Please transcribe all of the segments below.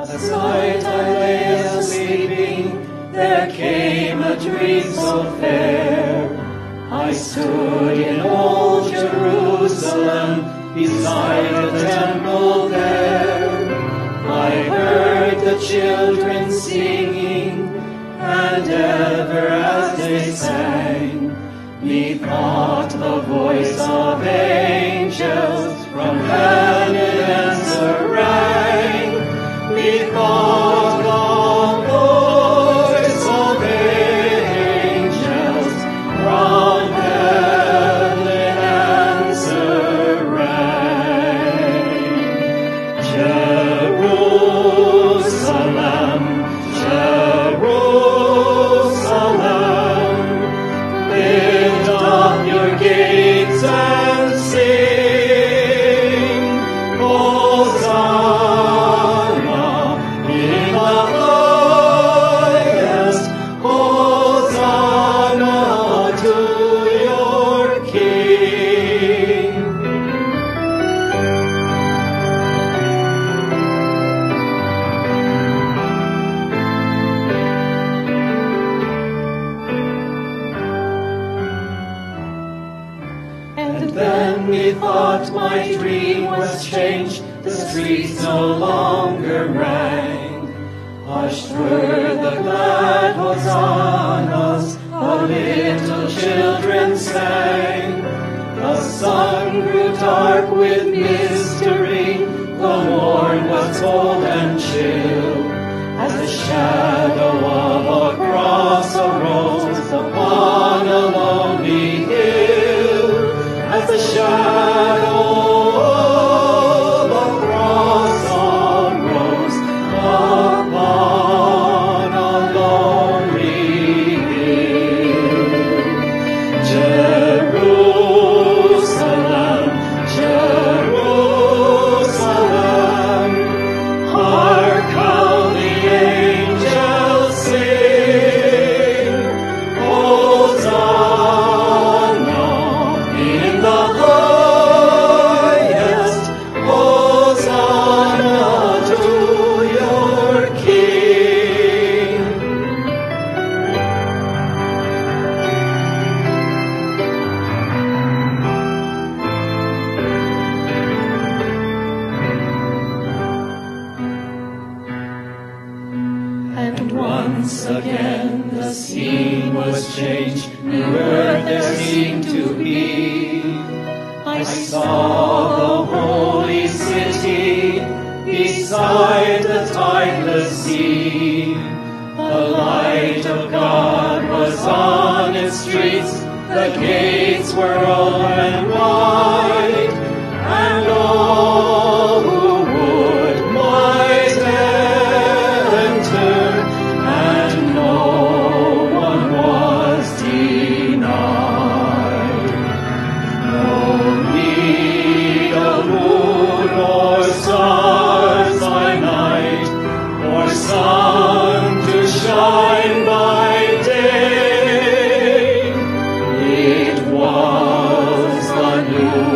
Last night I lay sleeping, there came a dream so fair. I stood in old Jerusalem, beside the temple there. I heard the children singing, and ever as they sang, methought the voice of angels from heaven answer rang. Methought the voice of angels from heaven answer rang. Jerusalem, Jerusalem, lift up your gates and sing, Hosanna in the highest, Hosanna to your King. And then methought my dream was changed, the streets no longer rang. Hushed were the glad hosannas, the little children sang. The sun grew dark with mystery, the morn was cold and chill, as the shadow of a cross arose upon a lonely hill. As the shadow of a cross arose upon a lonely hill. Jerusalem, Jerusalem, hark how the angels sing, Hosanna in the highest, Hosanna to your King. And once again the scene was changed, new earth there seemed to be. I saw the holy city beside the tideless sea. The light of God was on its streets, the gates were open wide, and all who would might enter, and no one was denied. No need of moon or stars by night, or sun to shine by day. It was the new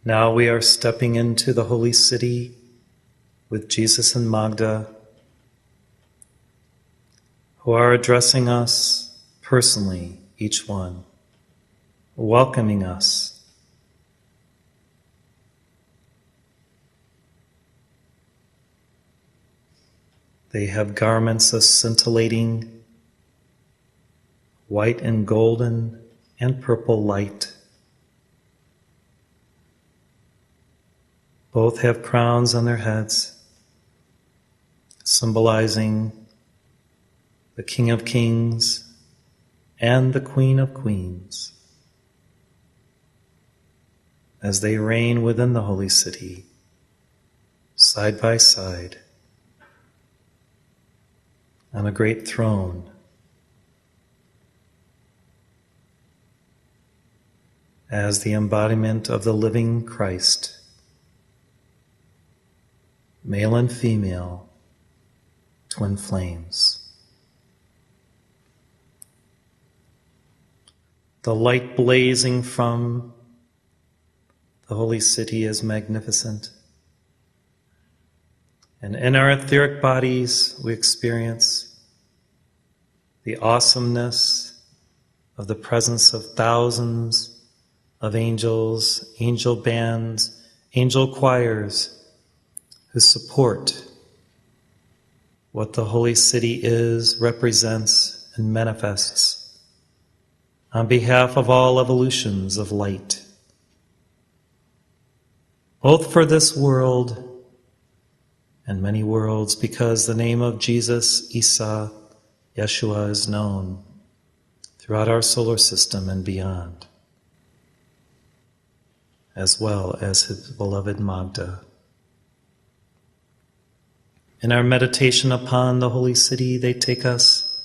Now we are stepping into the holy city with Jesus and Magda, who are addressing us personally, each one, welcoming us. They have garments of scintillating white and golden and purple light. Both have crowns on their heads, symbolizing the King of Kings and the Queen of Queens, as they reign within the holy city, side by side, on a great throne. As the embodiment of the living Christ, male and female, twin flames. The light blazing from the holy city is magnificent. And in our etheric bodies, we experience the awesomeness of the presence of thousands of angels, angel bands, angel choirs, who support what the holy city is, represents, and manifests on behalf of all evolutions of light, both for this world and many worlds, because the name of Jesus, Isa, Yeshua is known throughout our solar system and beyond, as well as his beloved Magda. In our meditation upon the holy city, they take us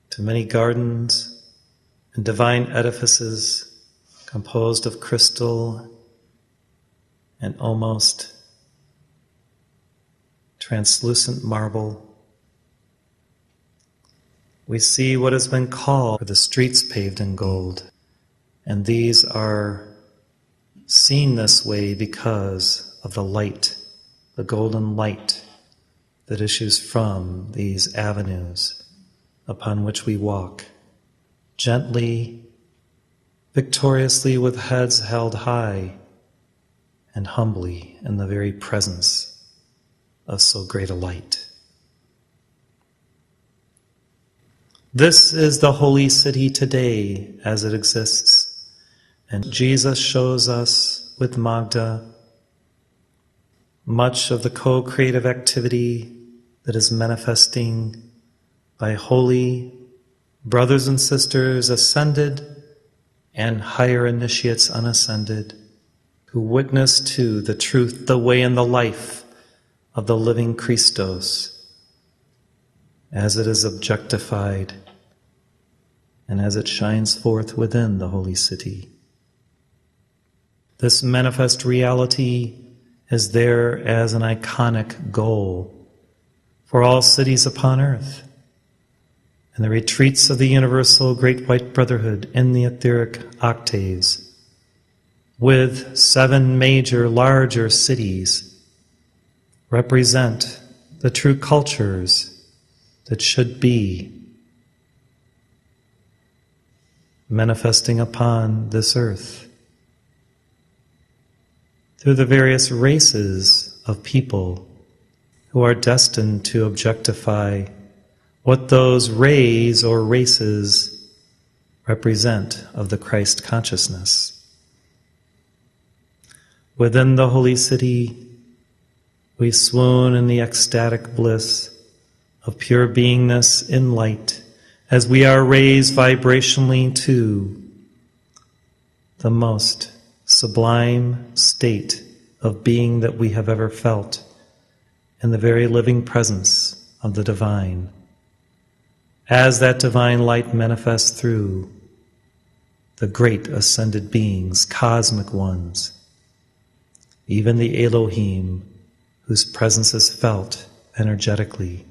to many gardens and divine edifices composed of crystal and almost translucent marble. We see what has been called the streets paved in gold, and these are seen this way because of the light, the golden light that issues from these avenues upon which we walk, gently, victoriously, with heads held high, and humbly in the very presence of so great a light. This is the holy city today as it exists, and Jesus shows us with Magda much of the co-creative activity that is manifesting by holy brothers and sisters ascended and higher initiates unascended, who witness to the truth, the way, and the life of the living Christos as it is objectified and as it shines forth within the holy city. This manifest reality is there as an iconic goal for all cities upon earth, and the retreats of the universal Great White Brotherhood in the etheric octaves, with 7 major, larger cities, represent the true cultures that should be manifesting upon this earth, through the various races of people who are destined to objectify what those rays or races represent of the Christ consciousness. Within the holy city, we swoon in the ecstatic bliss of pure beingness in light as we are raised vibrationally to the most sublime state of being that we have ever felt in the very living presence of the divine. As that divine light manifests through the great ascended beings, cosmic ones, even the Elohim, whose presence is felt energetically.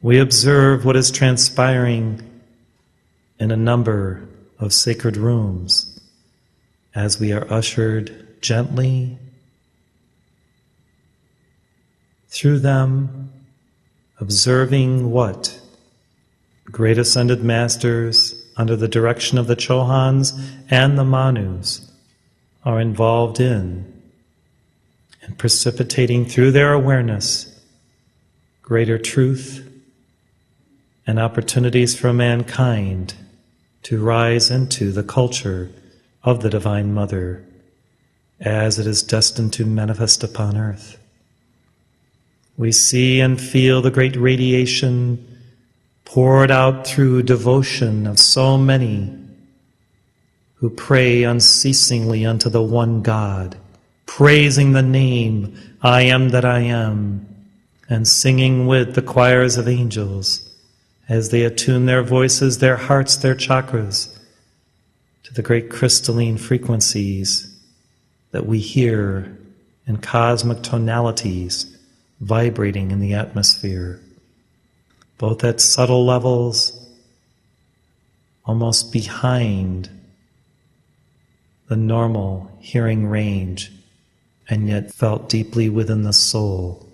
We observe what is transpiring in a number of sacred rooms as we are ushered gently through them, observing what great ascended masters under the direction of the Chohans and the Manus are involved in, and precipitating through their awareness greater truth and opportunities for mankind to rise into the culture of the Divine Mother as it is destined to manifest upon earth. We see and feel the great radiation poured out through devotion of so many who pray unceasingly unto the one God, praising the name, I am that I am, and singing with the choirs of angels as they attune their voices, their hearts, their chakras to the great crystalline frequencies that we hear in cosmic tonalities vibrating in the atmosphere, both at subtle levels, almost behind the normal hearing range, and yet felt deeply within the soul.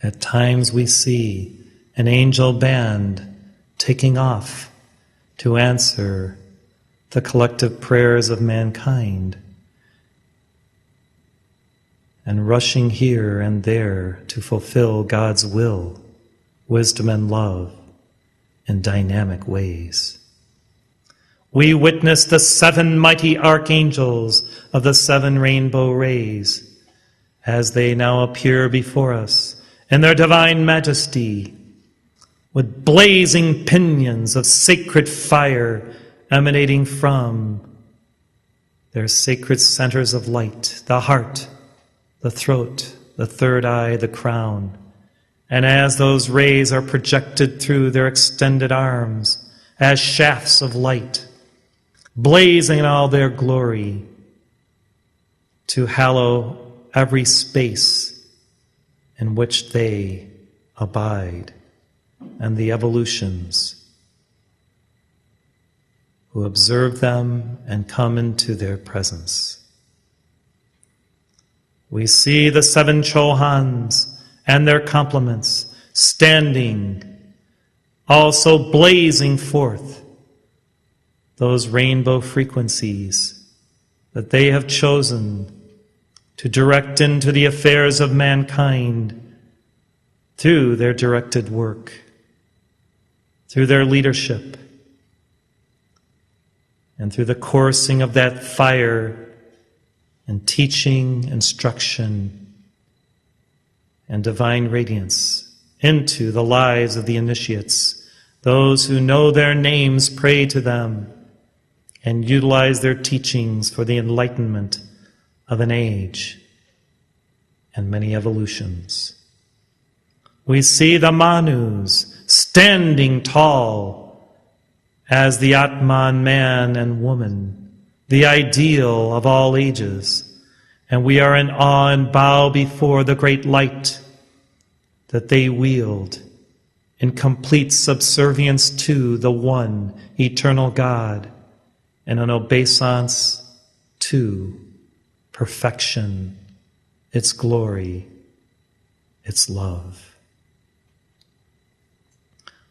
At times we see an angel band taking off to answer the collective prayers of mankind, and rushing here and there to fulfill God's will, wisdom and love in dynamic ways. We witness the 7 mighty archangels of the 7 rainbow rays as they now appear before us in their divine majesty, with blazing pinions of sacred fire emanating from their sacred centers of light, the heart, the throat, the third eye, the crown. And as those rays are projected through their extended arms as shafts of light, blazing in all their glory to hallow every space in which they abide, and the evolutions who observe them and come into their presence. We see the 7 Chohans and their complements standing, also blazing forth those rainbow frequencies that they have chosen to direct into the affairs of mankind through their directed work, through their leadership, and through the coursing of that fire and teaching, instruction, and divine radiance into the lives of the initiates. Those who know their names pray to them and utilize their teachings for the enlightenment of an age and many evolutions. We see the Manus standing tall as the Atman, man and woman, the ideal of all ages, and we are in awe and bow before the great light that they wield in complete subservience to the one eternal God and an obeisance to perfection, its glory, its love.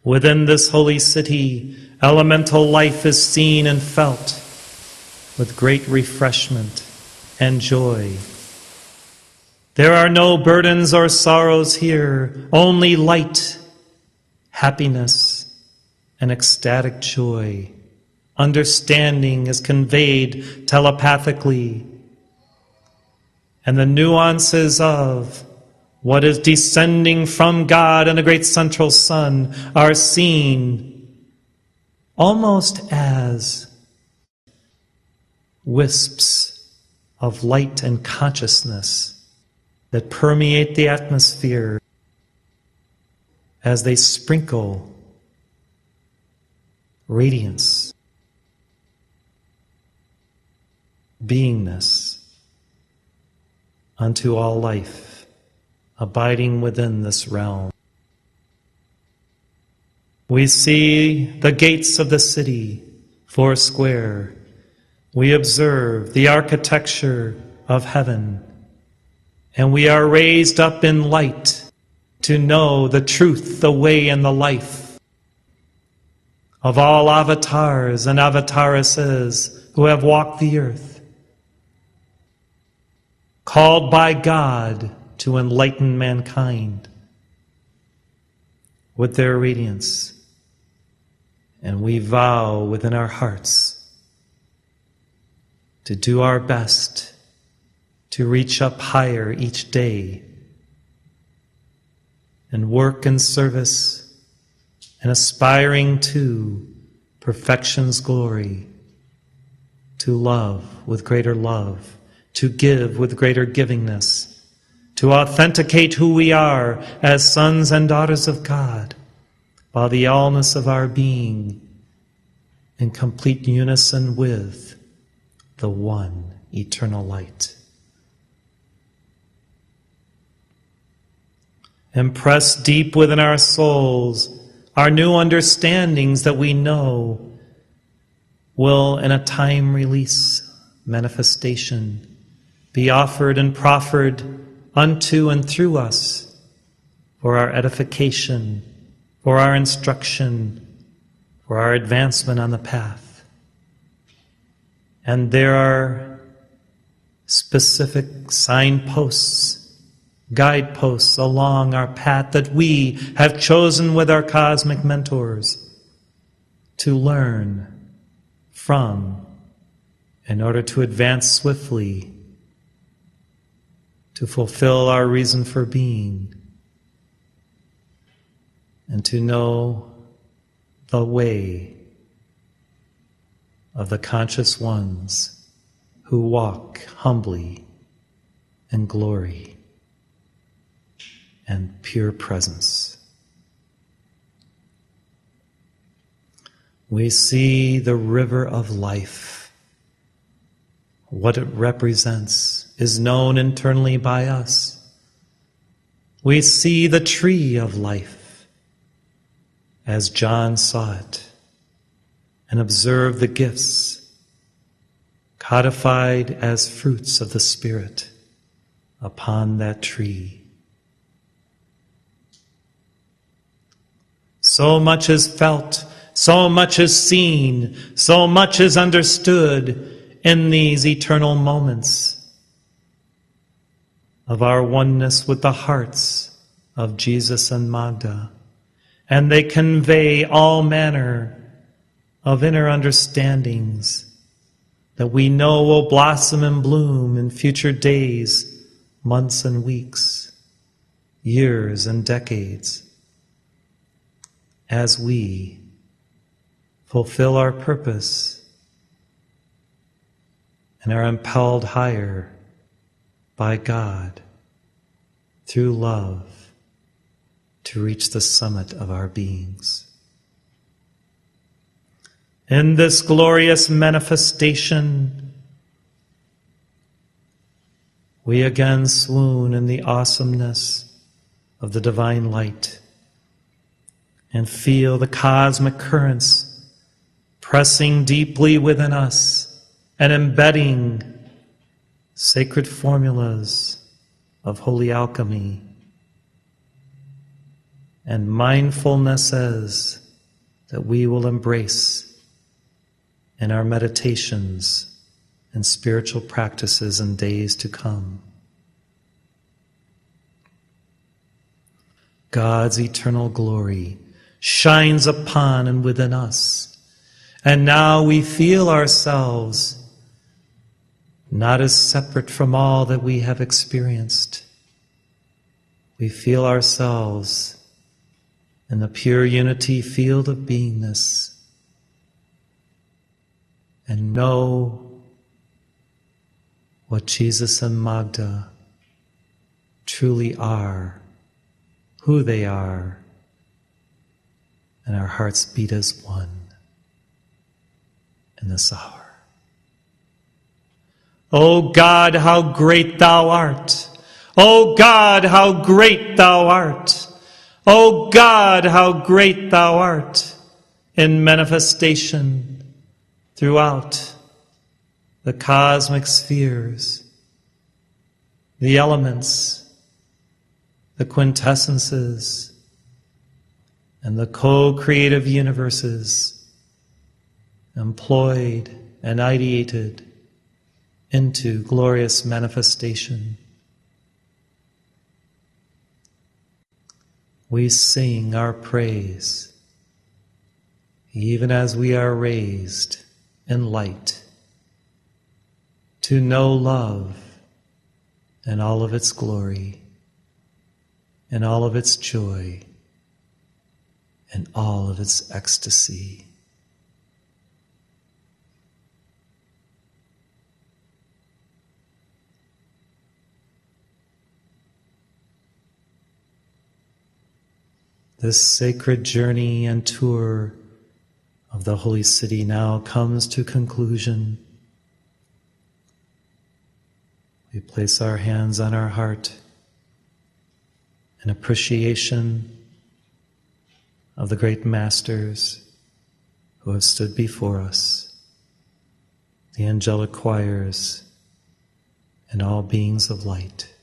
Within this holy city, elemental life is seen and felt with great refreshment and joy. There are no burdens or sorrows here, only light, happiness, and ecstatic joy. Understanding is conveyed telepathically, and the nuances of what is descending from God and the great central sun are seen almost as wisps of light and consciousness that permeate the atmosphere as they sprinkle radiance, beingness unto all life, abiding within this realm. We see the gates of the city, 4 square, we observe the architecture of heaven, and we are raised up in light to know the truth, the way, and the life of all avatars and avataresses who have walked the earth, called by God to enlighten mankind with their radiance. And we vow within our hearts to do our best to reach up higher each day and work in service and aspiring to perfection's glory, to love with greater love, to give with greater givingness, to authenticate who we are as sons and daughters of God, by the allness of our being in complete unison with the one eternal light. Impress deep within our souls our new understandings that we know will, in a time release manifestation, be offered and proffered unto and through us for our edification, for our instruction, for our advancement on the path. And there are specific signposts, guideposts along our path that we have chosen with our cosmic mentors to learn from in order to advance swiftly, to fulfill our reason for being, and to know the way of the conscious ones who walk humbly in glory and pure presence. We see the river of life. What it represents is known internally by us. We see the tree of life as John saw it, and observe the gifts codified as fruits of the Spirit upon that tree. So much is felt, so much is seen, so much is understood in these eternal moments of our oneness with the hearts of Jesus and Magda. And they convey all manner of inner understandings that we know will blossom and bloom in future days, months and weeks, years and decades, as we fulfill our purpose and are impelled higher by God through love to reach the summit of our beings. In this glorious manifestation, we again swoon in the awesomeness of the divine light and feel the cosmic currents pressing deeply within us and embedding sacred formulas of holy alchemy and mindfulnesses that we will embrace in our meditations and spiritual practices in days to come. God's eternal glory shines upon and within us, and now we feel ourselves not as separate from all that we have experienced. We feel ourselves in the pure unity field of beingness, and know what Jesus and Magda truly are, who they are, and our hearts beat as one in this hour. O God, how great Thou art! O God, how great Thou art! O God, how great Thou art in manifestation throughout the cosmic spheres, the elements, the quintessences, and the co-creative universes employed and ideated into glorious manifestation. We sing our praise, even as we are raised in light to know love and all of its glory and all of its joy and all of its ecstasy. This sacred journey and tour of the Holy City now comes to conclusion. We place our hands on our heart in appreciation of the great masters who have stood before us, the angelic choirs, and all beings of light.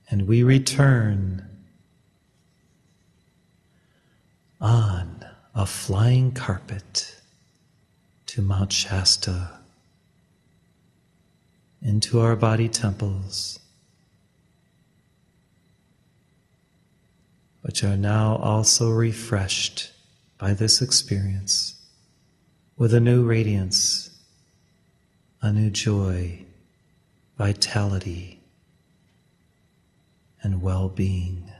And we return on a flying carpet to Mount Shasta, into our body temples, which are now also refreshed by this experience with a new radiance, a new joy, vitality, and well-being.